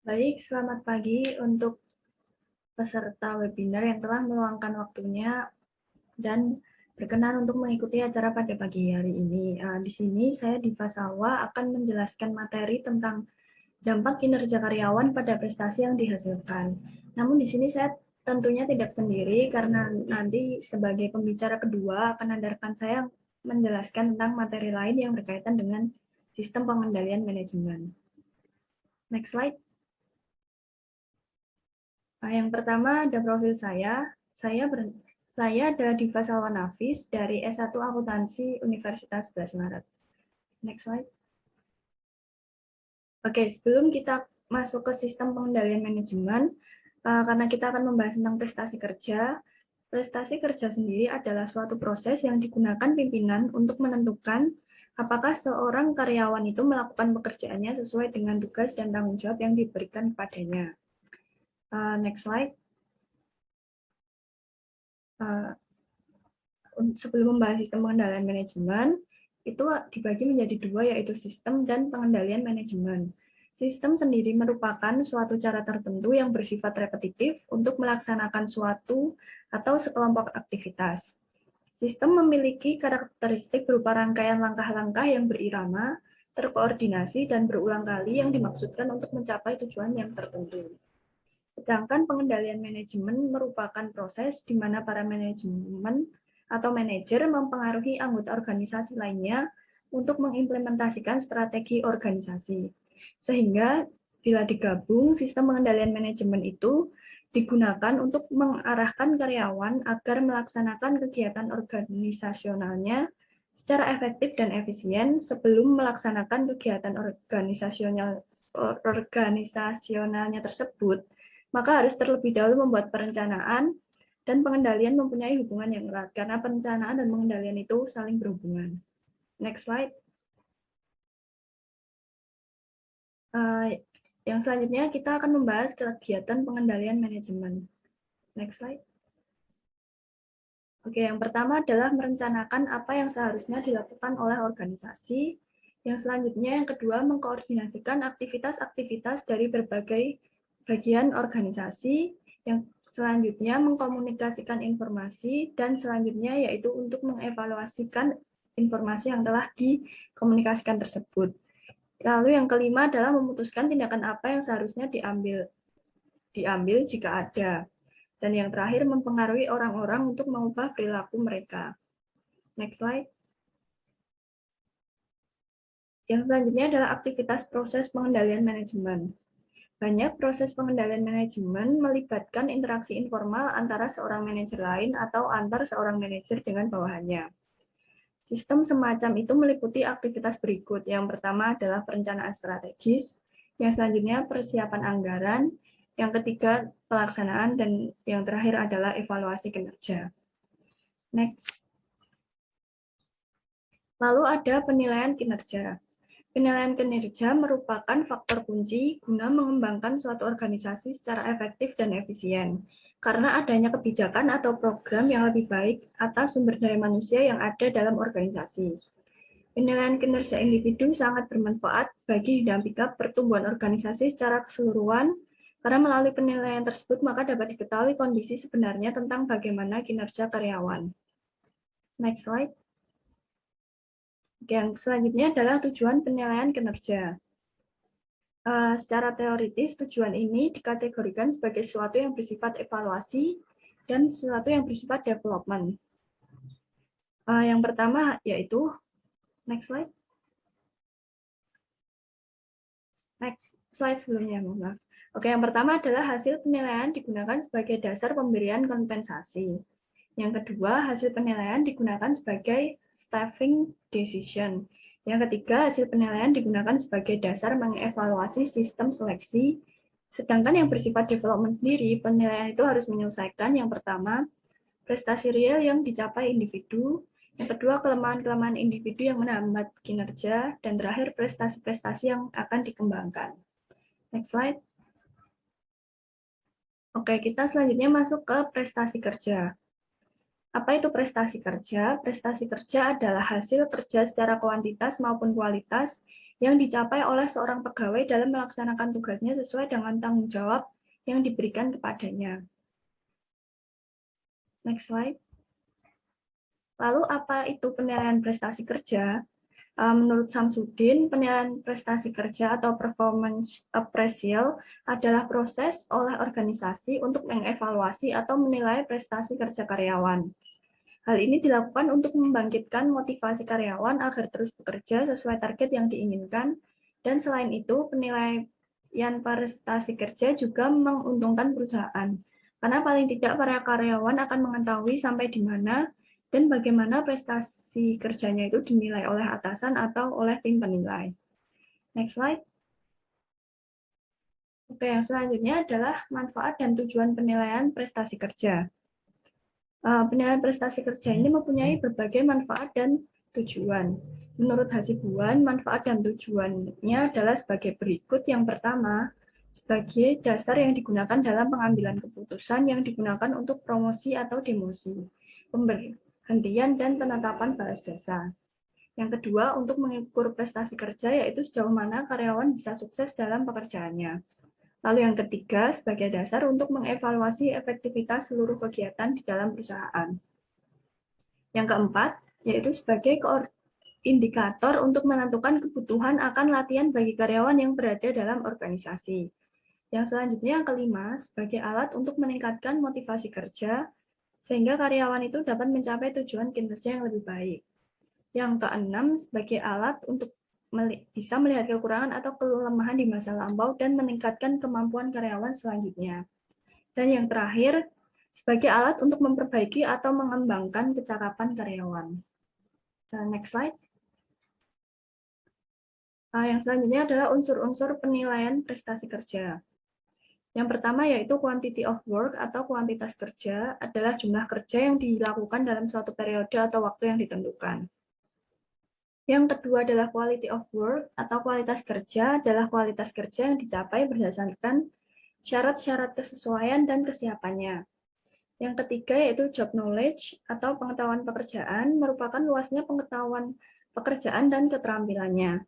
Baik, selamat pagi untuk peserta webinar yang telah meluangkan waktunya dan berkenan untuk mengikuti acara pada pagi hari ini. Di sini saya Diva Salwa akan menjelaskan materi tentang dampak kinerja karyawan pada prestasi yang dihasilkan. Namun di sini saya tentunya tidak sendiri karena nanti sebagai pembicara kedua akan ada rekan saya menjelaskan tentang materi lain yang berkaitan dengan sistem pengendalian manajemen. Next slide. Yang pertama ada profil saya. Saya adalah Diva Salwa Nafis dari S1 Akuntansi Universitas 11 Maret. Next slide. Oke, sebelum kita masuk ke sistem pengendalian manajemen, karena kita akan membahas tentang prestasi kerja sendiri adalah suatu proses yang digunakan pimpinan untuk menentukan apakah seorang karyawan itu melakukan pekerjaannya sesuai dengan tugas dan tanggung jawab yang diberikan kepadanya. Next slide. Sebelum membahas sistem pengendalian manajemen, itu dibagi menjadi dua, yaitu sistem dan pengendalian manajemen. Sistem sendiri merupakan suatu cara tertentu yang bersifat repetitif untuk melaksanakan suatu atau sekelompok aktivitas. Sistem memiliki karakteristik berupa rangkaian langkah-langkah yang berirama, terkoordinasi, dan berulang kali yang dimaksudkan untuk mencapai tujuan yang tertentu. Sedangkan pengendalian manajemen merupakan proses di mana para manajemen atau manajer mempengaruhi anggota organisasi lainnya untuk mengimplementasikan strategi organisasi. Sehingga bila digabung, sistem pengendalian manajemen itu digunakan untuk mengarahkan karyawan agar melaksanakan kegiatan organisasionalnya secara efektif dan efisien sebelum melaksanakan kegiatan organisasionalnya tersebut, maka harus terlebih dahulu membuat perencanaan, dan pengendalian mempunyai hubungan yang erat karena perencanaan dan pengendalian itu saling berhubungan. Next slide. Yang selanjutnya kita akan membahas kegiatan pengendalian manajemen. Next slide. Oke, yang pertama adalah merencanakan apa yang seharusnya dilakukan oleh organisasi. Yang selanjutnya, yang kedua, mengkoordinasikan aktivitas-aktivitas dari berbagai bagian organisasi. Yang selanjutnya, mengkomunikasikan informasi. Dan selanjutnya, yaitu untuk mengevaluasikan informasi yang telah dikomunikasikan tersebut. Lalu yang kelima adalah memutuskan tindakan apa yang seharusnya diambil jika ada. Dan yang terakhir, mempengaruhi orang-orang untuk mengubah perilaku mereka. Next slide. Yang selanjutnya adalah aktivitas proses pengendalian manajemen. Banyak proses pengendalian manajemen melibatkan interaksi informal antara seorang manajer lain atau antar seorang manajer dengan bawahannya. Sistem semacam itu meliputi aktivitas berikut. Yang pertama adalah perencanaan strategis, yang selanjutnya persiapan anggaran, yang ketiga pelaksanaan, dan yang terakhir adalah evaluasi kinerja. Next. Lalu ada penilaian kinerja. Penilaian kinerja merupakan faktor kunci guna mengembangkan suatu organisasi secara efektif dan efisien, karena adanya kebijakan atau program yang lebih baik atas sumber daya manusia yang ada dalam organisasi. Penilaian kinerja individu sangat bermanfaat bagi dinamika pertumbuhan organisasi secara keseluruhan, karena melalui penilaian tersebut maka dapat diketahui kondisi sebenarnya tentang bagaimana kinerja karyawan. Next slide. Yang selanjutnya adalah tujuan penilaian kinerja. Secara teoritis, tujuan ini dikategorikan sebagai sesuatu yang bersifat evaluasi dan sesuatu yang bersifat development. Yang pertama yaitu, next slide. Next slide sebelumnya, maaf. Oke, yang pertama adalah hasil penilaian digunakan sebagai dasar pemberian kompensasi. Yang kedua, hasil penilaian digunakan sebagai staffing decision. Yang ketiga, hasil penilaian digunakan sebagai dasar mengevaluasi sistem seleksi. Sedangkan yang bersifat development sendiri, penilaian itu harus menyelesaikan yang pertama, prestasi real yang dicapai individu, yang kedua, kelemahan-kelemahan individu yang menghambat kinerja, dan terakhir, prestasi-prestasi yang akan dikembangkan. Next slide. Oke, kita selanjutnya masuk ke prestasi kerja. Apa itu prestasi kerja? Prestasi kerja adalah hasil kerja secara kuantitas maupun kualitas yang dicapai oleh seorang pegawai dalam melaksanakan tugasnya sesuai dengan tanggung jawab yang diberikan kepadanya. Next slide. Lalu apa itu penilaian prestasi kerja? Menurut Samsudin, penilaian prestasi kerja atau performance appraisal adalah proses oleh organisasi untuk mengevaluasi atau menilai prestasi kerja karyawan. Hal ini dilakukan untuk membangkitkan motivasi karyawan agar terus bekerja sesuai target yang diinginkan, dan selain itu, penilaian prestasi kerja juga menguntungkan perusahaan, karena paling tidak para karyawan akan mengetahui sampai di mana dan bagaimana prestasi kerjanya itu dinilai oleh atasan atau oleh tim penilai. Next slide. Oke, yang selanjutnya adalah manfaat dan tujuan penilaian prestasi kerja. Penilaian prestasi kerja ini mempunyai berbagai manfaat dan tujuan. Menurut Hasibuan, manfaat dan tujuannya adalah sebagai berikut. Yang pertama, sebagai dasar yang digunakan dalam pengambilan keputusan yang digunakan untuk promosi atau demosi, pemberhentian dan penetapan balas jasa. Yang kedua, untuk mengukur prestasi kerja, yaitu sejauh mana karyawan bisa sukses dalam pekerjaannya. Lalu yang ketiga, sebagai dasar untuk mengevaluasi efektivitas seluruh kegiatan di dalam perusahaan. Yang keempat, yaitu sebagai indikator untuk menentukan kebutuhan akan latihan bagi karyawan yang berada dalam organisasi. Yang selanjutnya, yang kelima, sebagai alat untuk meningkatkan motivasi kerja, sehingga karyawan itu dapat mencapai tujuan kinerja yang lebih baik. Yang keenam, sebagai alat untuk bisa melihat kekurangan atau kelemahan di masa lampau dan meningkatkan kemampuan karyawan selanjutnya. Dan yang terakhir, sebagai alat untuk memperbaiki atau mengembangkan kecakapan karyawan. Next slide. Yang selanjutnya adalah unsur-unsur penilaian prestasi kerja. Yang pertama yaitu quantity of work atau kuantitas kerja adalah jumlah kerja yang dilakukan dalam suatu periode atau waktu yang ditentukan. Yang kedua adalah quality of work atau kualitas kerja adalah kualitas kerja yang dicapai berdasarkan syarat-syarat kesesuaian dan kesiapannya. Yang ketiga yaitu job knowledge atau pengetahuan pekerjaan merupakan luasnya pengetahuan pekerjaan dan keterampilannya.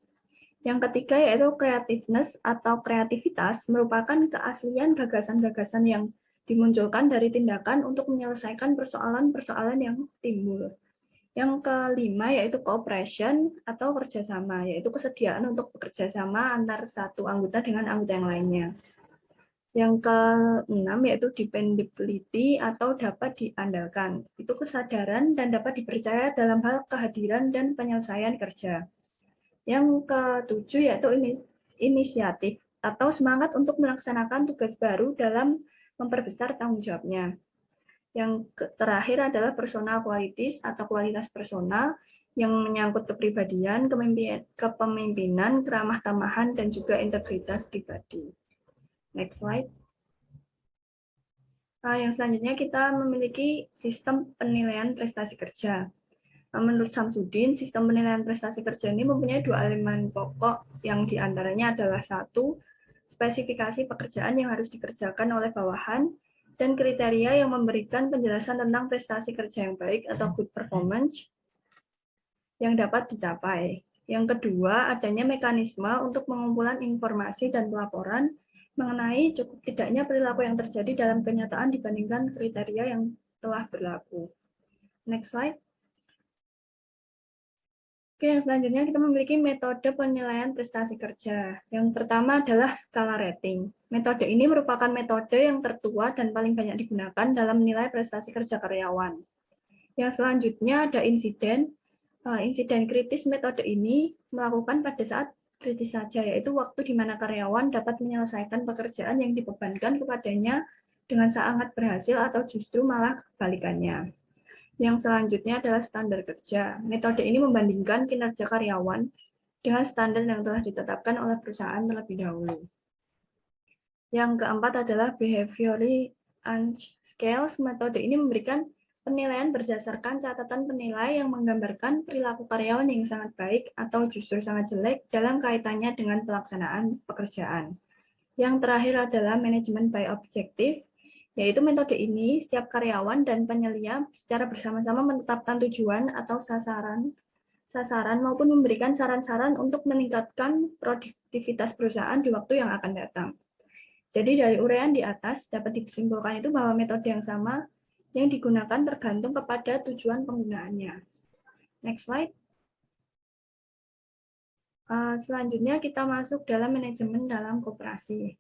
Yang ketiga yaitu creativeness atau kreativitas merupakan keaslian gagasan-gagasan yang dimunculkan dari tindakan untuk menyelesaikan persoalan-persoalan yang timbul. Yang kelima yaitu cooperation atau kerjasama, yaitu kesediaan untuk bekerja sama antar satu anggota dengan anggota yang lainnya. Yang keenam yaitu dependability atau dapat diandalkan, itu kesadaran dan dapat dipercaya dalam hal kehadiran dan penyelesaian kerja. Yang ketujuh yaitu inisiatif atau semangat untuk melaksanakan tugas baru dalam memperbesar tanggung jawabnya. Yang terakhir adalah personal qualities atau kualitas personal yang menyangkut kepribadian, kepemimpinan, keramah tamahan, dan juga integritas pribadi. Next slide. Yang selanjutnya kita memiliki sistem penilaian prestasi kerja. Menurut Samsudin, sistem penilaian prestasi kerja ini mempunyai dua elemen pokok yang diantaranya adalah satu, spesifikasi pekerjaan yang harus dikerjakan oleh bawahan, dan kriteria yang memberikan penjelasan tentang prestasi kerja yang baik atau good performance yang dapat dicapai. Yang kedua, adanya mekanisme untuk pengumpulan informasi dan pelaporan mengenai cukup tidaknya perilaku yang terjadi dalam kenyataan dibandingkan kriteria yang telah berlaku. Next slide. Oke, yang selanjutnya kita memiliki metode penilaian prestasi kerja. Yang pertama adalah skala rating. Metode ini merupakan metode yang tertua dan paling banyak digunakan dalam menilai prestasi kerja karyawan. Yang selanjutnya ada insiden. Insiden kritis metode ini melakukan pada saat kritis saja, yaitu waktu di mana karyawan dapat menyelesaikan pekerjaan yang dibebankan kepadanya dengan sangat berhasil atau justru malah kebalikannya. Yang selanjutnya adalah standar kerja. Metode ini membandingkan kinerja karyawan dengan standar yang telah ditetapkan oleh perusahaan terlebih dahulu. Yang keempat adalah behavioral scales. Metode ini memberikan penilaian berdasarkan catatan penilai yang menggambarkan perilaku karyawan yang sangat baik atau justru sangat jelek dalam kaitannya dengan pelaksanaan pekerjaan. Yang terakhir adalah manajemen by objective, yaitu metode ini setiap karyawan dan penyelia secara bersama-sama menetapkan tujuan atau sasaran sasaran maupun memberikan saran-saran untuk meningkatkan produktivitas perusahaan di waktu yang akan datang. Jadi dari uraian di atas dapat disimpulkan itu bahwa metode yang sama yang digunakan tergantung kepada tujuan penggunaannya. Next slide. Selanjutnya kita masuk dalam manajemen dalam koperasi.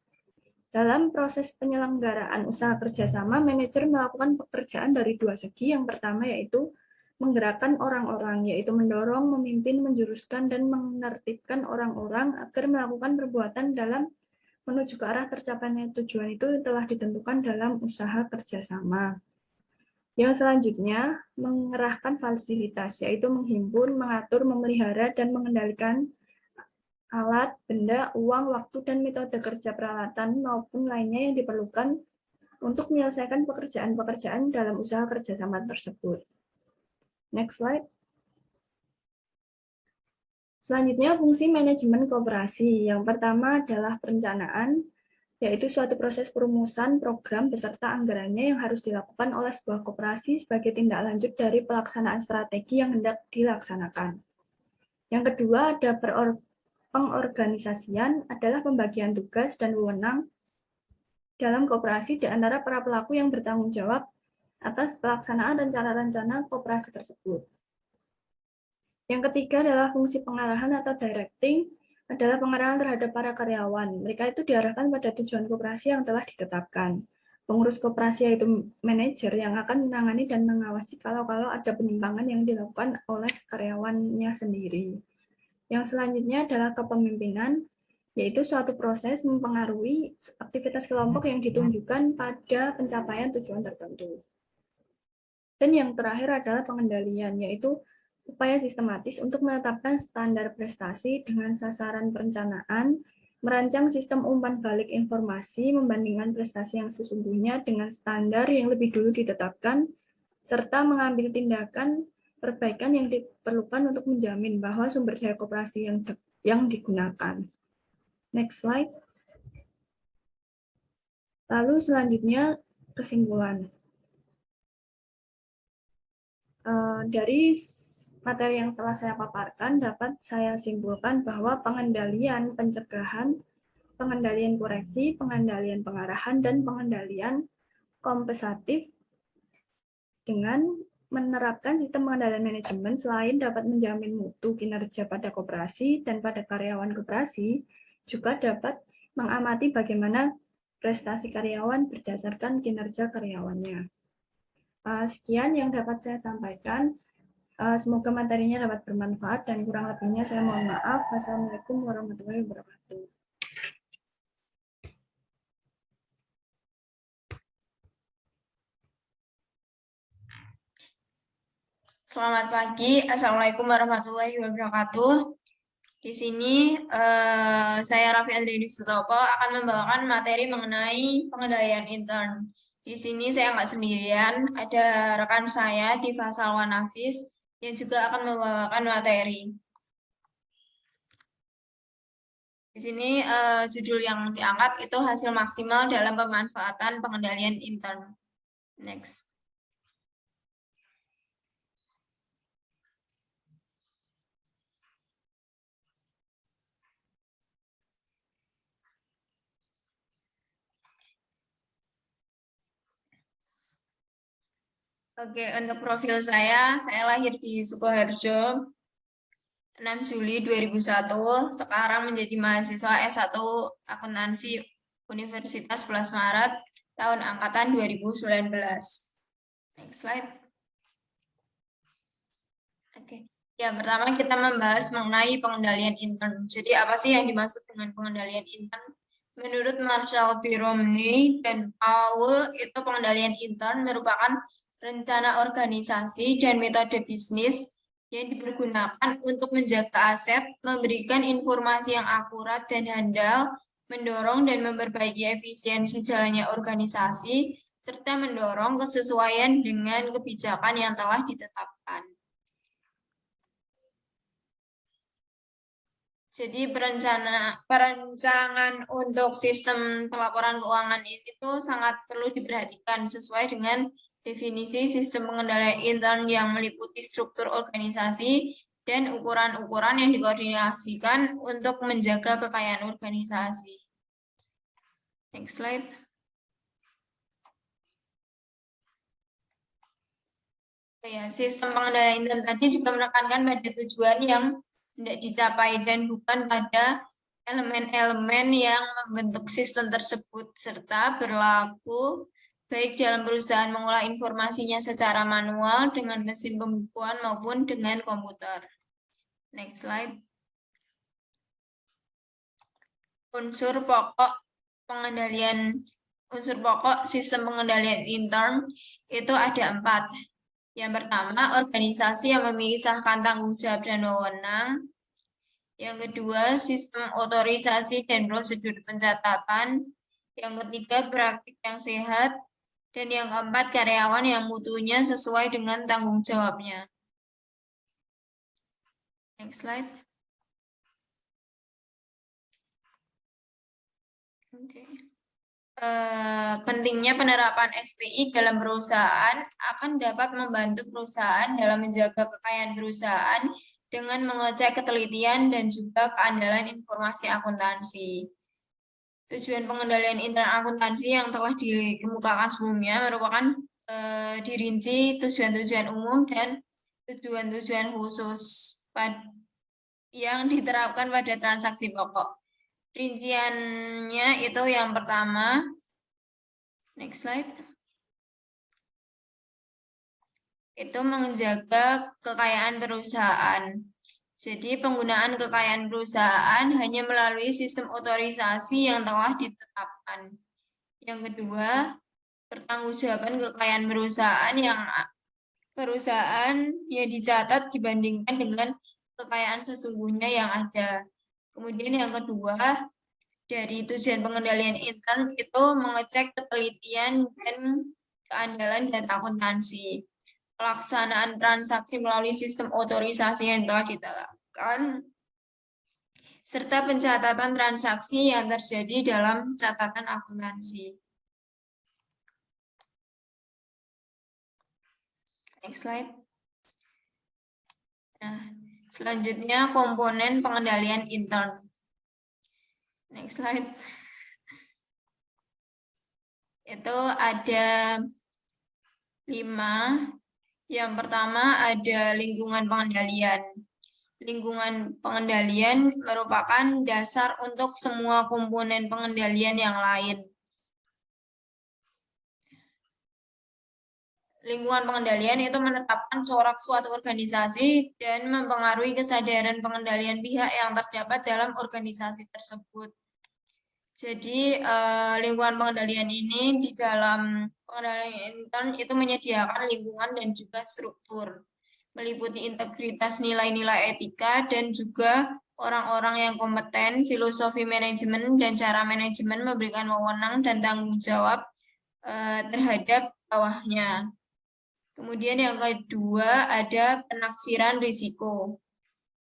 Dalam proses penyelenggaraan usaha kerjasama, manajer melakukan pekerjaan dari dua segi. Yang pertama yaitu menggerakkan orang-orang, yaitu mendorong, memimpin, menjuruskan, dan menertibkan orang-orang agar melakukan perbuatan dalam menuju ke arah tercapainya tujuan itu telah ditentukan dalam usaha kerjasama. Yang selanjutnya, mengerahkan fasilitas, yaitu menghimpun, mengatur, memelihara, dan mengendalikan alat, benda, uang, waktu, dan metode kerja peralatan maupun lainnya yang diperlukan untuk menyelesaikan pekerjaan-pekerjaan dalam usaha kerjasama tersebut. Next slide. Selanjutnya, fungsi manajemen koperasi. Yang pertama adalah perencanaan, yaitu suatu proses perumusan program beserta anggarannya yang harus dilakukan oleh sebuah koperasi sebagai tindak lanjut dari pelaksanaan strategi yang hendak dilaksanakan. Yang kedua, ada pengorganisasian adalah pembagian tugas dan wewenang dalam koperasi di antara para pelaku yang bertanggung jawab atas pelaksanaan rencana-rencana koperasi tersebut. Yang ketiga adalah fungsi pengarahan atau directing, adalah pengarahan terhadap para karyawan. Mereka itu diarahkan pada tujuan koperasi yang telah ditetapkan. Pengurus koperasi yaitu manajer yang akan menangani dan mengawasi kalau ada penyimpangan yang dilakukan oleh karyawannya sendiri. Yang selanjutnya adalah kepemimpinan, yaitu suatu proses mempengaruhi aktivitas kelompok yang ditunjukkan pada pencapaian tujuan tertentu. Dan yang terakhir adalah pengendalian, yaitu upaya sistematis untuk menetapkan standar prestasi dengan sasaran perencanaan, merancang sistem umpan balik informasi, membandingkan prestasi yang sesungguhnya dengan standar yang lebih dulu ditetapkan, serta mengambil tindakan perbaikan yang diperlukan untuk menjamin bahwa sumber daya koperasi yang digunakan. Next slide. Lalu selanjutnya kesimpulan. Dari materi yang telah saya paparkan dapat saya simpulkan bahwa pengendalian pencegahan, pengendalian koreksi, pengendalian pengarahan, dan pengendalian kompensatif dengan menerapkan sistem pengendalian manajemen selain dapat menjamin mutu kinerja pada koperasi dan pada karyawan koperasi, juga dapat mengamati bagaimana prestasi karyawan berdasarkan kinerja karyawannya. Sekian yang dapat saya sampaikan. Semoga materinya dapat bermanfaat dan kurang lebihnya saya mohon maaf. Wassalamualaikum warahmatullahi wabarakatuh. Selamat pagi, Assalamualaikum warahmatullahi wabarakatuh. Di sini saya Raffi Andriani Sutopo akan membawakan materi mengenai pengendalian intern. Di sini saya nggak sendirian, ada rekan saya di Salwa Nafis yang juga akan membawakan materi. Di sini judul yang diangkat itu hasil maksimal dalam pemanfaatan pengendalian intern. Next. Oke, untuk profil saya lahir di Sukoharjo 6 Juli 2001, sekarang menjadi mahasiswa S1 Akuntansi Universitas 11 Maret, tahun angkatan 2019. Next slide. Oke. Ya, pertama kita membahas mengenai pengendalian intern. Jadi apa sih yang dimaksud dengan pengendalian intern? Menurut Marshall B. Romney dan Powell, itu pengendalian intern merupakan rencana organisasi dan metode bisnis yang dipergunakan untuk menjaga aset, memberikan informasi yang akurat dan handal, mendorong dan memperbaiki efisiensi jalannya organisasi, serta mendorong kesesuaian dengan kebijakan yang telah ditetapkan. Jadi perencanaan untuk sistem pelaporan keuangan itu sangat perlu diperhatikan sesuai dengan definisi sistem pengendalian intern yang meliputi struktur organisasi, dan ukuran-ukuran yang dikoordinasikan untuk menjaga kekayaan organisasi. Next slide. Ya, sistem pengendalian intern tadi juga menekankan pada tujuan yang tidak dicapai dan bukan pada elemen-elemen yang membentuk sistem tersebut, serta berlaku baik dalam perusahaan mengolah informasinya secara manual dengan mesin pembukuan maupun dengan komputer. Next slide. Unsur pokok sistem pengendalian intern itu ada 4. Yang pertama, organisasi yang memisahkan tanggung jawab dan wewenang. Yang kedua, sistem otorisasi dan prosedur pencatatan. Yang ketiga, praktik yang sehat. Dan yang keempat, karyawan yang mutunya sesuai dengan tanggung jawabnya. Next slide. Pentingnya penerapan SPI dalam perusahaan akan dapat membantu perusahaan dalam menjaga kekayaan perusahaan dengan mengecek ketelitian dan juga keandalan informasi akuntansi. Tujuan pengendalian intern akuntansi yang telah dikemukakan sebelumnya merupakan dirinci tujuan-tujuan umum dan tujuan-tujuan khusus yang diterapkan pada transaksi pokok. Rinciannya itu yang pertama, next slide, itu menjaga kekayaan perusahaan. Jadi penggunaan kekayaan perusahaan hanya melalui sistem otorisasi yang telah ditetapkan. Yang kedua, pertanggungjawaban kekayaan perusahaan yang dicatat dibandingkan dengan kekayaan sesungguhnya yang ada. Kemudian yang kedua, dari tujuan pengendalian intern itu mengecek ketelitian dan keandalan data akuntansi. Pelaksanaan transaksi melalui sistem otorisasi yang telah ditetapkan, serta pencatatan transaksi yang terjadi dalam catatan akuntansi. Next slide. Nah, selanjutnya komponen pengendalian intern. Next slide. Itu ada 5. Yang pertama ada lingkungan pengendalian. Lingkungan pengendalian merupakan dasar untuk semua komponen pengendalian yang lain. Lingkungan pengendalian itu menetapkan corak suatu organisasi dan mempengaruhi kesadaran pengendalian pihak yang terdapat dalam organisasi tersebut. Jadi lingkungan pengendalian ini di dalam pengendalian intern itu menyediakan lingkungan dan juga struktur, meliputi integritas nilai-nilai etika dan juga orang-orang yang kompeten, filosofi manajemen dan cara manajemen memberikan wewenang dan tanggung jawab terhadap bawahnya. Kemudian yang kedua ada penaksiran risiko.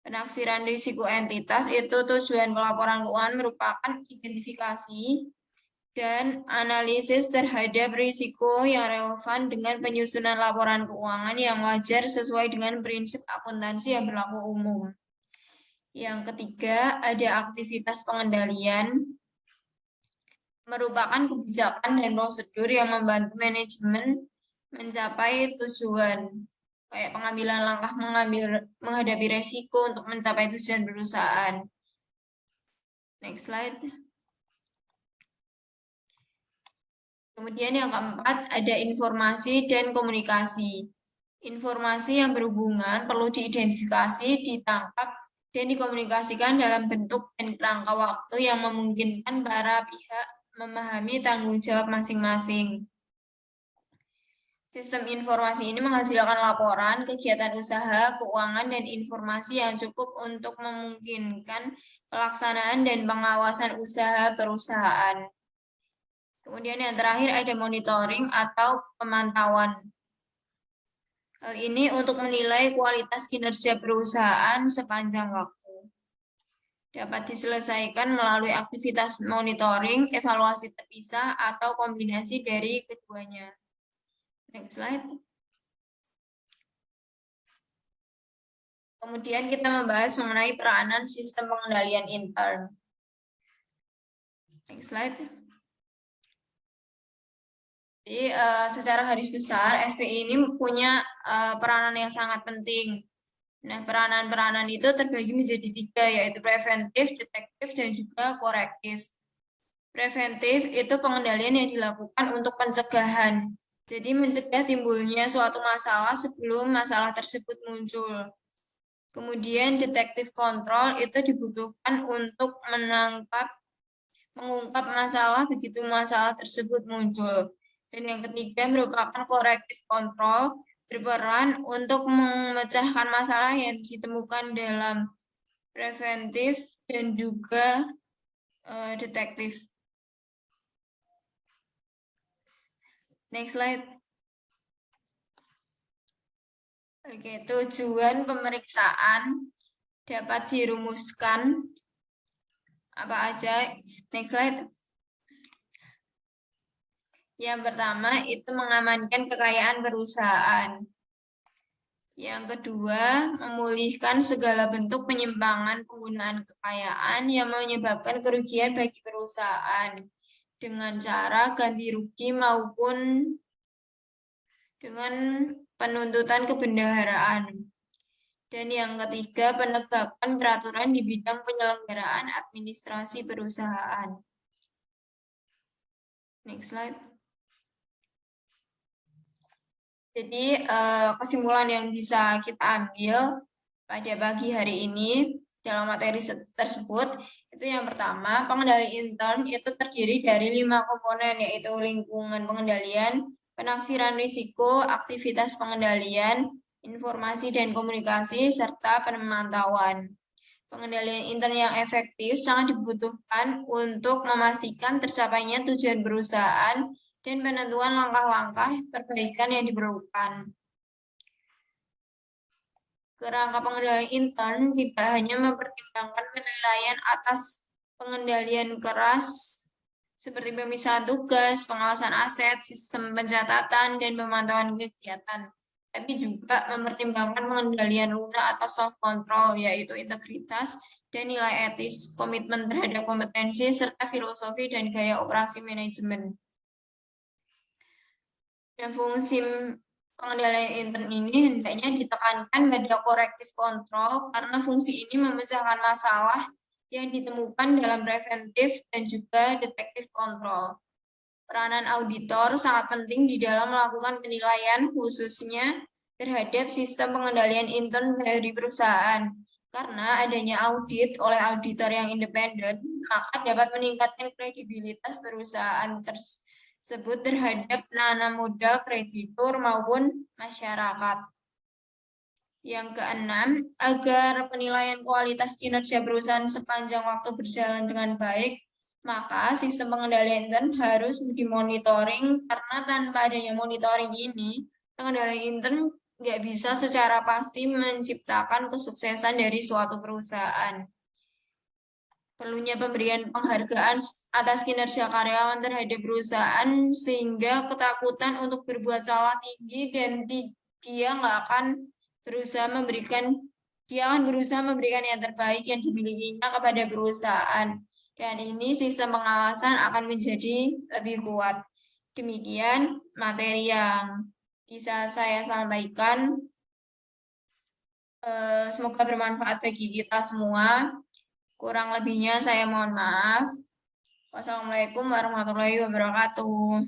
Penaksiran risiko entitas itu tujuan pelaporan keuangan merupakan identifikasi dan analisis terhadap risiko yang relevan dengan penyusunan laporan keuangan yang wajar sesuai dengan prinsip akuntansi yang berlaku umum. Yang ketiga, ada aktivitas pengendalian, merupakan kebijakan dan prosedur yang membantu manajemen mencapai tujuan, kayak pengambilan langkah menghadapi resiko untuk mencapai tujuan perusahaan. Next slide. Kemudian yang keempat ada informasi dan komunikasi. Informasi yang berhubungan perlu diidentifikasi, ditangkap, dan dikomunikasikan dalam bentuk dan kerangka waktu yang memungkinkan para pihak memahami tanggung jawab masing-masing. Sistem informasi ini menghasilkan laporan, kegiatan usaha, keuangan, dan informasi yang cukup untuk memungkinkan pelaksanaan dan pengawasan usaha perusahaan. Kemudian yang terakhir ada monitoring atau pemantauan. Hal ini untuk menilai kualitas kinerja perusahaan sepanjang waktu. Dapat diselesaikan melalui aktivitas monitoring, evaluasi terpisah, atau kombinasi dari keduanya. Next slide. Kemudian kita membahas mengenai peranan sistem pengendalian intern. Next slide. Jadi secara garis besar SPI ini punya peranan yang sangat penting. Nah, peranan-peranan itu terbagi menjadi 3, yaitu preventif, detektif, dan juga korektif. Preventif itu pengendalian yang dilakukan untuk pencegahan. Jadi mencegah timbulnya suatu masalah sebelum masalah tersebut muncul. Kemudian detektif kontrol itu dibutuhkan untuk mengungkap masalah begitu masalah tersebut muncul. Dan yang ketiga merupakan korektif kontrol, berperan untuk memecahkan masalah yang ditemukan dalam preventif dan juga detektif. Next slide. Oke, tujuan pemeriksaan dapat dirumuskan apa aja. Next slide. Yang pertama itu mengamankan kekayaan perusahaan. Yang kedua, memulihkan segala bentuk penyimpangan penggunaan kekayaan yang menyebabkan kerugian bagi perusahaan dengan cara ganti rugi maupun dengan penuntutan kebendaharaan. Dan yang ketiga, penegakan peraturan di bidang penyelenggaraan administrasi perusahaan. Next slide. Jadi kesimpulan yang bisa kita ambil pada pagi hari ini dalam materi tersebut itu yang pertama, pengendali intern itu terdiri dari 5 komponen, yaitu lingkungan pengendalian, penaksiran risiko, aktivitas pengendalian, informasi dan komunikasi, serta pemantauan. Pengendalian intern yang efektif sangat dibutuhkan untuk memastikan tercapainya tujuan perusahaan dan penentuan langkah-langkah perbaikan yang diperlukan. Kerangka pengendalian intern tidak hanya mempertimbangkan penilaian atas pengendalian keras seperti pemisahan tugas, pengawasan aset, sistem pencatatan, dan pemantauan kegiatan, tapi juga mempertimbangkan pengendalian lunak atau soft control, yaitu integritas dan nilai etis, komitmen terhadap kompetensi, serta filosofi dan gaya operasi manajemen. Dan fungsi pengendalian intern ini hendaknya ditekankan pada korektif kontrol karena fungsi ini memecahkan masalah yang ditemukan dalam preventif dan juga detektif kontrol. Peranan auditor sangat penting di dalam melakukan penilaian khususnya terhadap sistem pengendalian intern dari perusahaan. Karena adanya audit oleh auditor yang independen, maka dapat meningkatkan kredibilitas perusahaan tersebut terhadap penanam modal kreditur maupun masyarakat. Yang keenam, agar penilaian kualitas kinerja perusahaan sepanjang waktu berjalan dengan baik, maka sistem pengendalian intern harus dimonitoring karena tanpa adanya monitoring ini, pengendalian intern nggak bisa secara pasti menciptakan kesuksesan dari suatu perusahaan. Perlunya pemberian penghargaan atas kinerja karyawan terhadap perusahaan sehingga ketakutan untuk berbuat salah tinggi dan dia akan berusaha memberikan yang terbaik yang dimilikinya kepada perusahaan. Dan ini sistem pengawasan akan menjadi lebih kuat. Demikian materi yang bisa saya sampaikan. Semoga bermanfaat bagi kita semua. Kurang lebihnya saya mohon maaf. Wassalamualaikum warahmatullahi wabarakatuh.